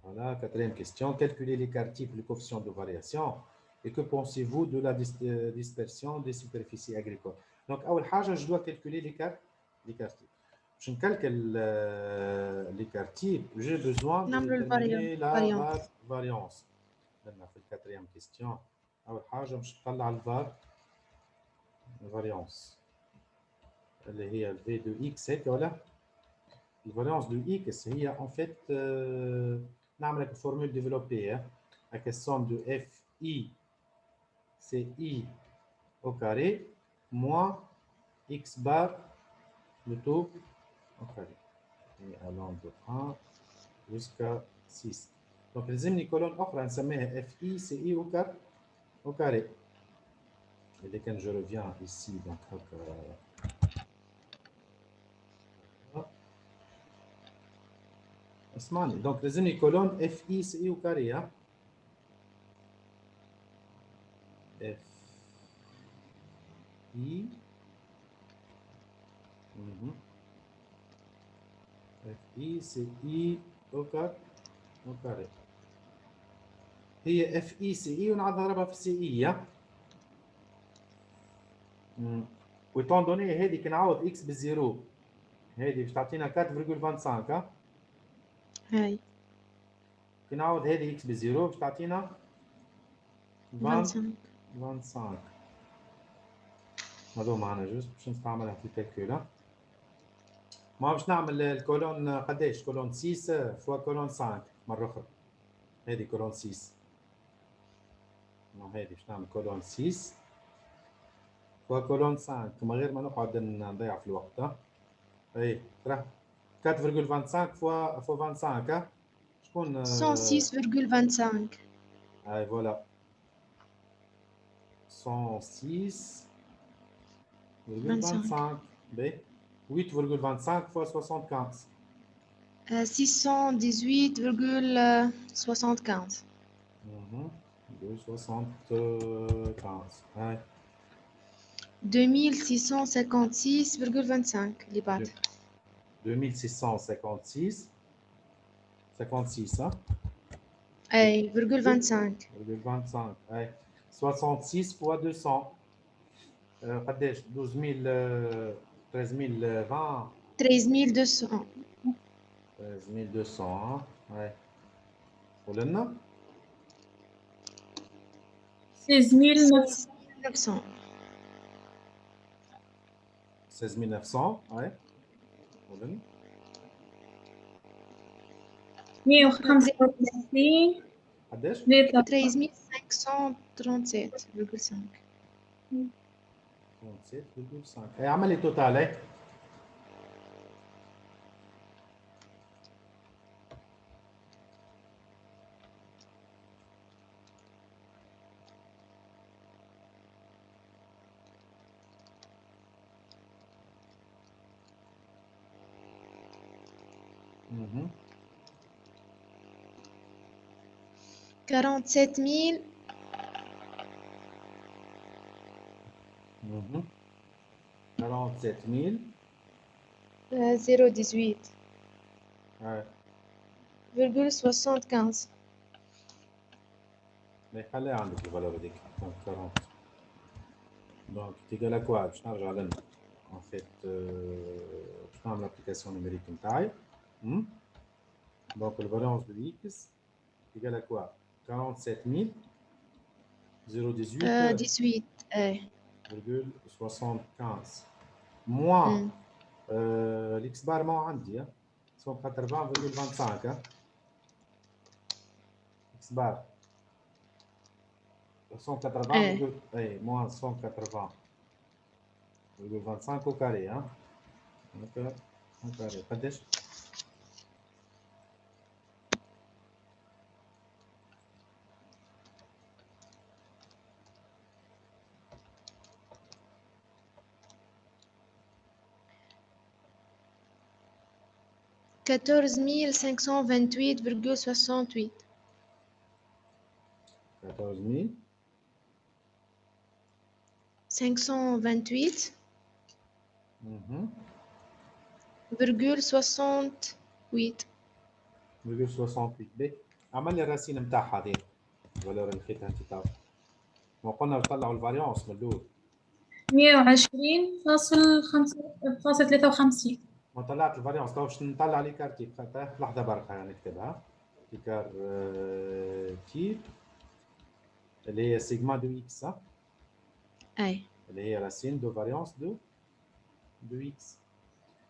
Voilà, quatrième question. Calculez l'écart type, le coefficient de variation. Et que pensez-vous de la dispersion des superficies agricoles? Donc, أول حاجة, je dois calculer l'écart type. Je calcule l'écart type. J'ai besoin de نعملوا déterminer la variance. variance. Maintenant, في الquatrième question. أول حاجة باش نطلع الفار variance اللي هي V de X هيك ولا؟ الفاريانس دو X هي en fait نعمل لك formule développée avec la somme de FI c'est I au carré moins X bar le tout au carré et allant de 1 jusqu'à 6 donc لازمني كولون أخرى نسميها FI c'est I au carré et dès que je reviens ici donc اسمعني donc لازمني كولون FI c'est I au carré hein FI FI c'est I au carré هي FI c'est I ونعاد نضربها في CI ويطون دوني هذه كي نعوض اكس بالزيرو هذه باش تعطينا 4.25 هاي كي نعوض هذه اكس بالزيرو باش تعطينا 25 هذو معنا جوست باش نستعملها في الكالكول ما باش نعمل الكولون قداش كولون 6 فوا كولون 5 مره اخرى هذه كولون 6 هذه باش نعمل كولون 6 فوا كولون 5 من غير ما نقعد نضيع في الوقت اي ترى 4.25 فوا 25 شكون 106,25 اي فوالا 106,25 ب 8.25 fois 75 618,75 de 75 ouais. 2656,25 les pattes. 2656 56 hein Hey, virgule 25. 25 ouais. 66 fois 200 قداش 12000 13020 13200. 13200 ouais. قولنا 16900. 16900 ouais. قولنا 135 قداش 13537,5. 37,5 اي عملي توتال اي Mhm. 47 47 018. ouais. Virgule 75. Mais خليها عندك الفالور هذيك 40 دونك تيجي لك واحد باش نرجع لنا en fait باش نعمل l'application numérique نتاعي donc الفالونس دو x تيجي لك واحد 47000 018 18. virgule 75 moins l'ex bar ما عندي 180,25 x bar 180 اي moins 180,25 au carré donc au carré قداش 14528,68. 14 528,68. Mhm. Virgule 68. 0.68 ب عمل لي الراسين نتاعها هذه الفالور اللي لقيتها انت تو وقلنا نطلعوا الفاريونس من الاول 120.53. ما طلعت الفاريونس تو باش نطلع لي كارتيب لحظه بركه نكتبها كار تيب اللي هي سيجما دو اكس اي اللي هي راسين دو فاريونس دو اكس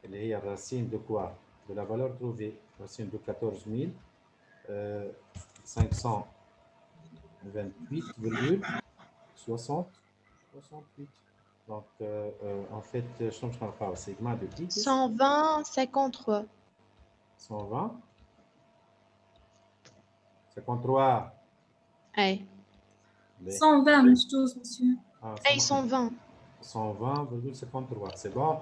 اللي هي الراسين دو كوا دو لا فالور تروفي راسين دو 14528,68. Donc, en fait, je ne parle pas, sigma de x 120 53 120 53 اي 120 مش توز monsieur. اي 120 120,53 c'est bon.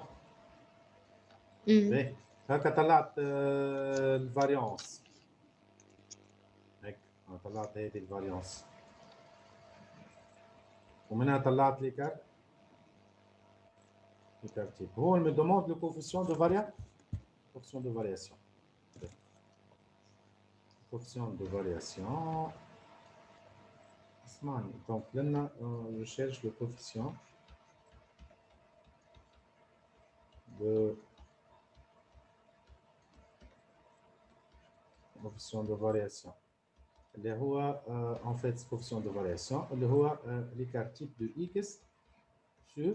امم هكا طلعت الفاريونس هيك طلعت هذه الفاريونس ومنها طلعت لي كارت تيب هو me demande le coefficient de variation coefficient de variation اسمعني donc là je cherche le coefficient de variation اللي هو en fait coefficient de variation اللي هو l'écart type de x sur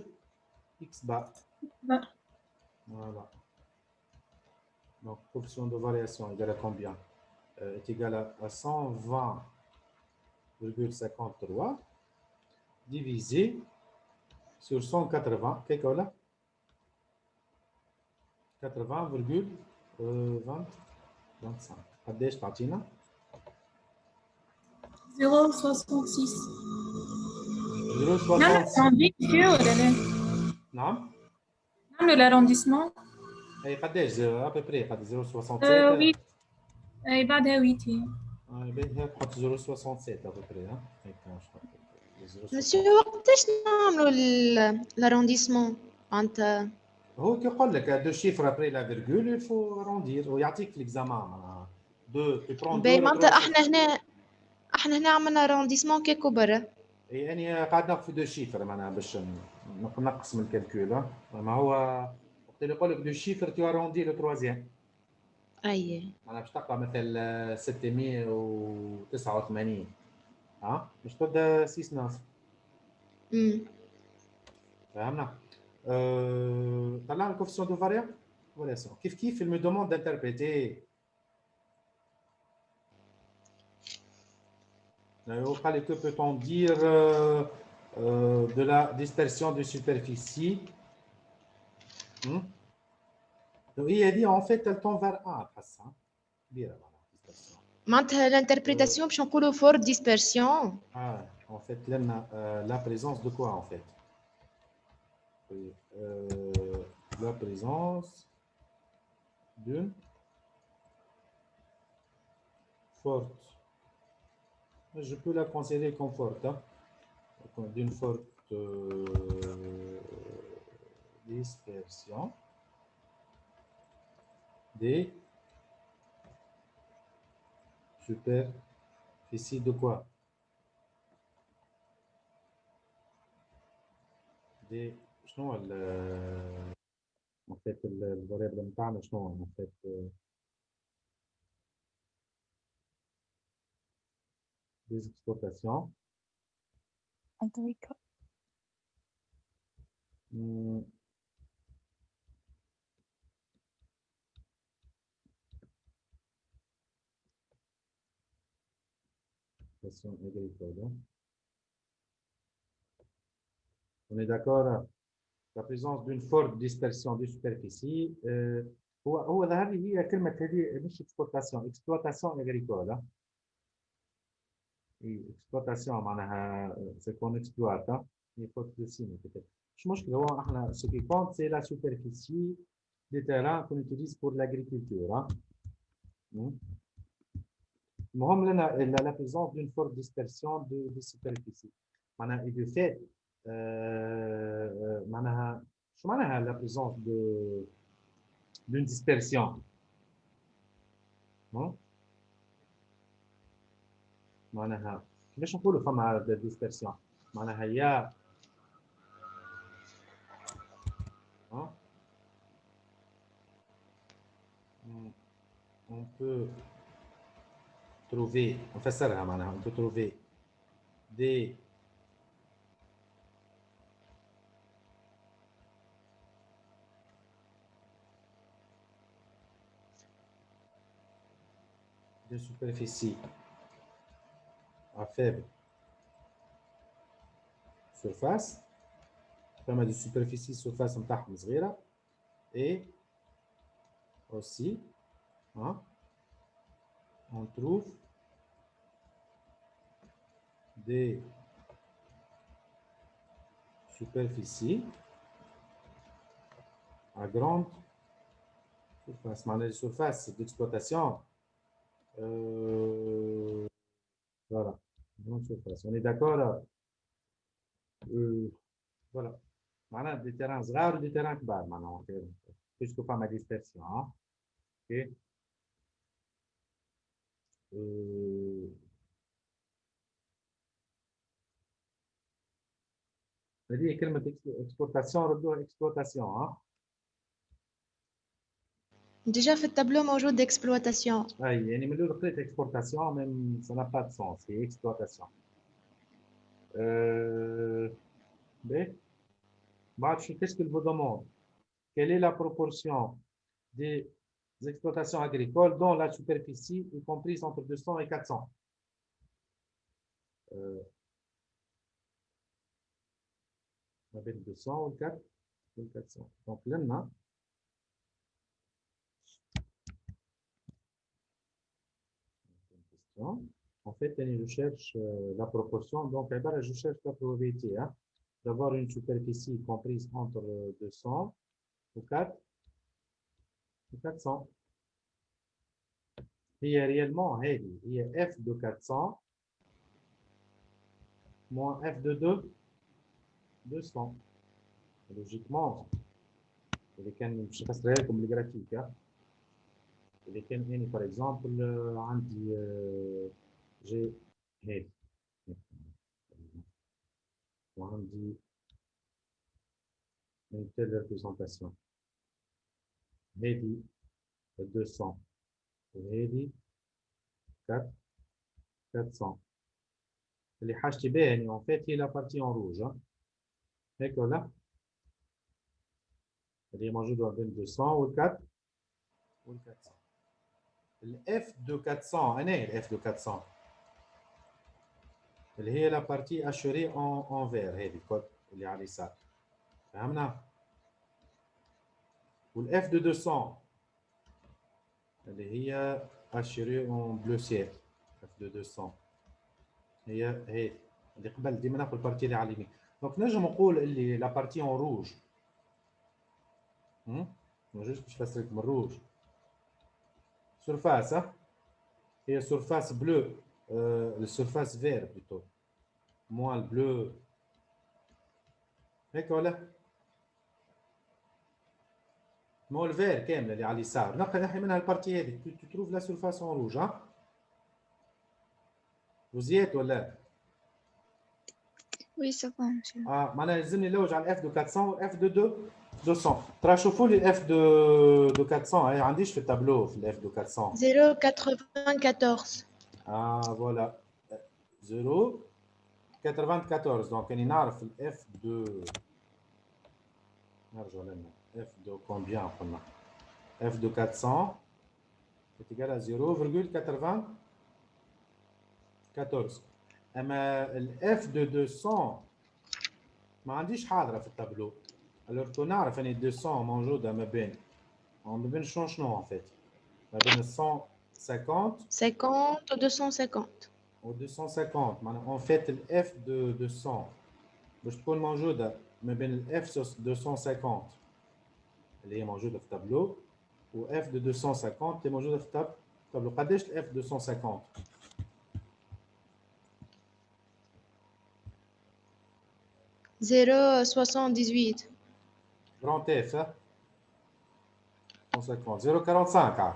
x bar. Voilà. Donc coefficient de variation égale à combien est égal à 120,53 divisé sur 180 كيف ولا 80,25 قداش تعطينا 0,66. 0,66 نعم نعملوا l'arrondissement. اي قداش à peu près قد 0,67 8 اي بعدها 8 باهي تحط 0,67 à peu près هيك نحط مسيو وقتاش نعملوا لارونديسمون معناتها هو كي يقول لك دو شيفر ابري لا فيرغول يفو روندير ويعطيك في الاكزامان معناها دو تو برون باهي دو معناتها احنا هنا عملنا رارونديسمون كيكو برا اي اني قاعد ناخذ في دو شيفر معناها باش نقص من الكالكول ما هو وقت اللي يقول لك دو شيفر تو اروندي لو تروازيام اي معناها باش تلقى مثل 689 مش تبدا 6 فهمنا طلعنا الكوفيسيون دو فارياسيون كيف il me demande d'interpréter que peut-on dire de la dispersion de superficie هي دي en fait elle tend vers 1 تحسها كبيره معناها dispersion معناتها الانتربريتاسيون باش نقولوا فور ديسبرسيون en fait لنا la présence de quoi en fait la présence d'une forte je peux la considérer comme forte d'une forte dispersion des superficies de quoi des شنو en fait الفاريبل نتاعنا شنو en fait des exploitations agricole. agricole. On est d'accord la présence d'une forte dispersion de superficie هو ظهر لي هي كلمه هذه مش exploitation agricole exploitation معناها c'est qu'on exploite il faut le signer peut-être مش مشكله هو احنا ce qui compte c'est la superficie des terrains qu'on utilise pour l'agriculture المهم لنا la présence d'une forte dispersion de superficie معناها et de fait معناها شو معناها la présence d'une dispersion معناها كيفاش نقولوا فما ديسبرسيون معناها يا on peut trouver نفسرها معناها on peut trouver des superficies à faible surface فما des superficies surface نتاعهم صغيرة et aussi on trouve des superficies à grande surface. Les surfaces d'exploitation, voilà, grande surface. On est d'accord? Voilà. Maintenant, des terrains rares ou des terrains bas, maintenant, puisque pas ma dispersion. Ok. هذه كلمة exportation ردوها exploitation. Déjà fait le tableau موجود d'exploitation. Oui, يعني من الأول قريت exportation même ça n'a pas de sens, c'est exploitation. Qu'est-ce qu'il vous demande? Quelle est la proportion des exploitations agricoles dont la superficie est comprise entre 200 et 400? Avec 200 ou 400. Donc là, en fait, je cherche la proportion. Donc, je cherche la probabilité d'avoir une superficie comprise entre 200 ou 400. Il y a réellement, il y a f de 400 moins f de 200. Logiquement, je passerai comme le graphique. Par exemple, j'ai une telle représentation. Heavy 200 Heavy 400. Les HTB, en fait, il est la partie en rouge. D'accord là. Elle est mangée dans le 200 ou le 4 ou le 400. Le F de 400, le F de 400. Elle est la partie assurée en vert. Heavy code, il est à l'issue. Ou le F de 200. Elle est assurée en bleu ciel. F de 200. هي اللي قبل ديما ناخذ البارتي اللي على اليمين. دونك نجم نقول اللي لا بارتي اون روج جوست باش نفسر لكم الروج سورفاس هي سورفاس بلو السورفاس فير بلوتو موان البلو هيك ولا مو الفير كامله اللي على اليسار نحي منها البارتي هذه تروف لا سورفاس اون روج وزيات ولا Oui, ça va, monsieur. معناها يلزمني نلوج على الاف دو 400 والاف دو 200. ترى شوفوا لي الاف دو 400 ما عنديش في التابلو في الاف دو 400 0,94. فوالا 0,94 دونك راني نعرف الاف دو نرجع لنا اف دو كومبيان قلنا اف دو 400 est égal à 0,94. اما الاف دو 200 ما عنديش حاضره في التابلو. الوغ كون نعرف ان 200 موجوده ما بين شنو en fait ما بين 150 50 ou 250. و 250 معناها en fait الاف دو 200 باش تكون موجوده ما بين الاف 250 اللي هي موجوده في التابلو و اف دو 250 اللي موجوده في التابلو. قداش الاف 250 0,78. grand F 150 0,45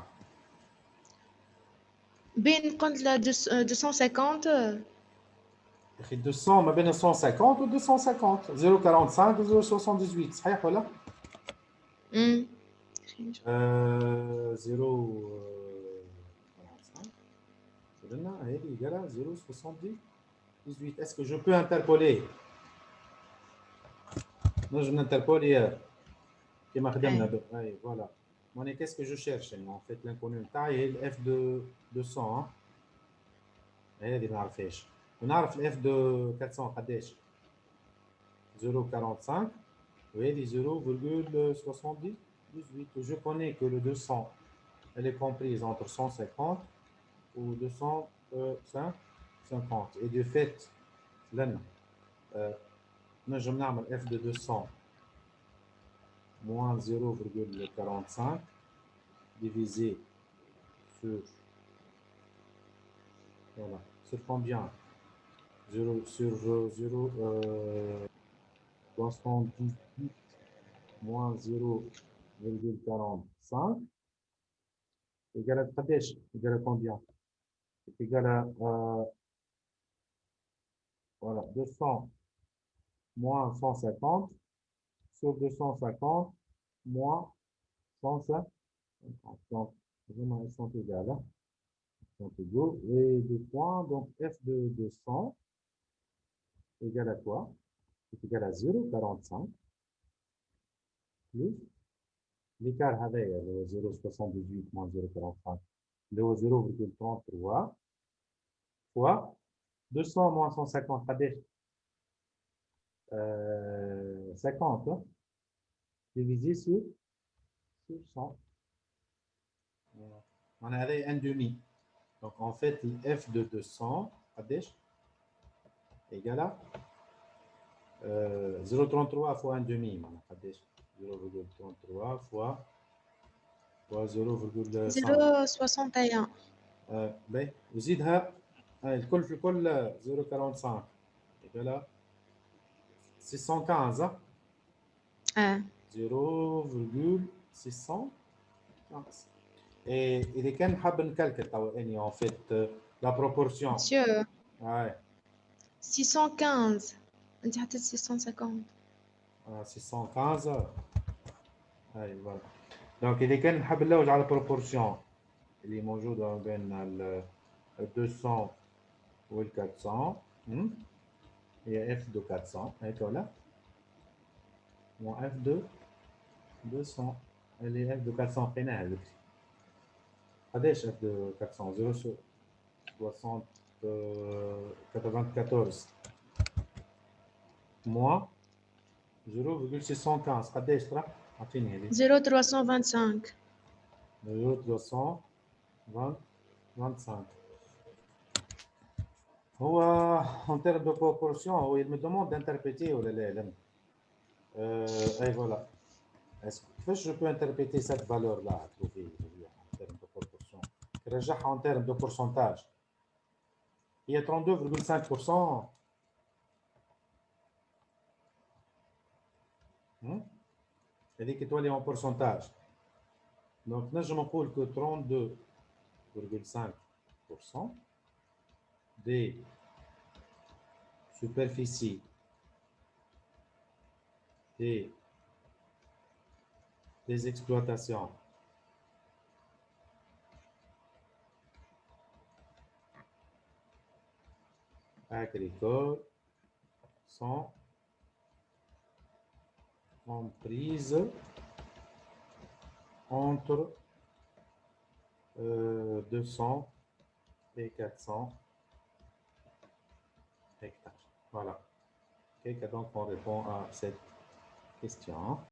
بين قلت لا 250 200 ما بين 150 و 250 0,45 و 0,78 صحيح ولا؟ 0,45 قلنا هذه إيجالة 0,78. Est-ce que je peux interpoler؟ نجم ننتربولي كيما خدمنا اي فوالا. ماني qu'est-ce que je cherche en fait l'inconnu نتاعي هي الاف دو 200 هذه ما نعرفهاش. ونعرف الاف دو 400 قداش 0,45 وهذه 0,78. Je connais que le 200 elle est comprise entre 150 ou 250 et de fait لنا نجم نعمل f de 200 moins 0,45 divisé sur, voilà, sur combien 0 sur 0, 78 moins 0,45 égale à قداش؟ égale à combien? C'est égal à voilà, 200 moins 150 sur 250 moins 150. Donc, vraiment, elles sont égales. Hein? Elles sont égaux. Et deux points, donc f de 200 égale à quoi? C'est égal à 0,45 plus l'écart avec 0,78 moins 0,45, le 0,33 fois 200 moins 150, 50, hein? Divisé sur 100. On a un demi. Donc en fait, f de 200 égale à 0,33 fois un demi. 0,33 fois 0,5. 0,61 باهي وزيدها الكل في الكل 0,45 égale à 615. 0,615. Et إذا كان حاب نكالكل توا اني en fait la proportion. Monsieur, Ouais. 615 انت حطيت 650 615. اي فوالا. دونك إذا كان نحب نلوج على البروبورسيون اللي موجودة بين ال 200 وال 400 هي اف دو 400 هيك ولا؟ اف دو 200 اللي اف دو 400 لقيناها ذيك. قداش اف دو 400؟ 0,74 موان 0,615 قداش ترى؟ اعطيني هذه. 0,325 0,325. هو en termes de proportion هو il me demande d'interpréter ولا لا؟ اي فوالا. كيفاش je peux interpréter cette valeur là à trouver en termes de proportion؟ نرجعها en termes de pourcentage. هي 32,5%. هذيك تولي en pourcentage. Donc نجم نقول que 32,5% des superficies des exploitations agricoles sont comprises entre 200 et 400 hectares. Voilà. Et donc on répond à cette question.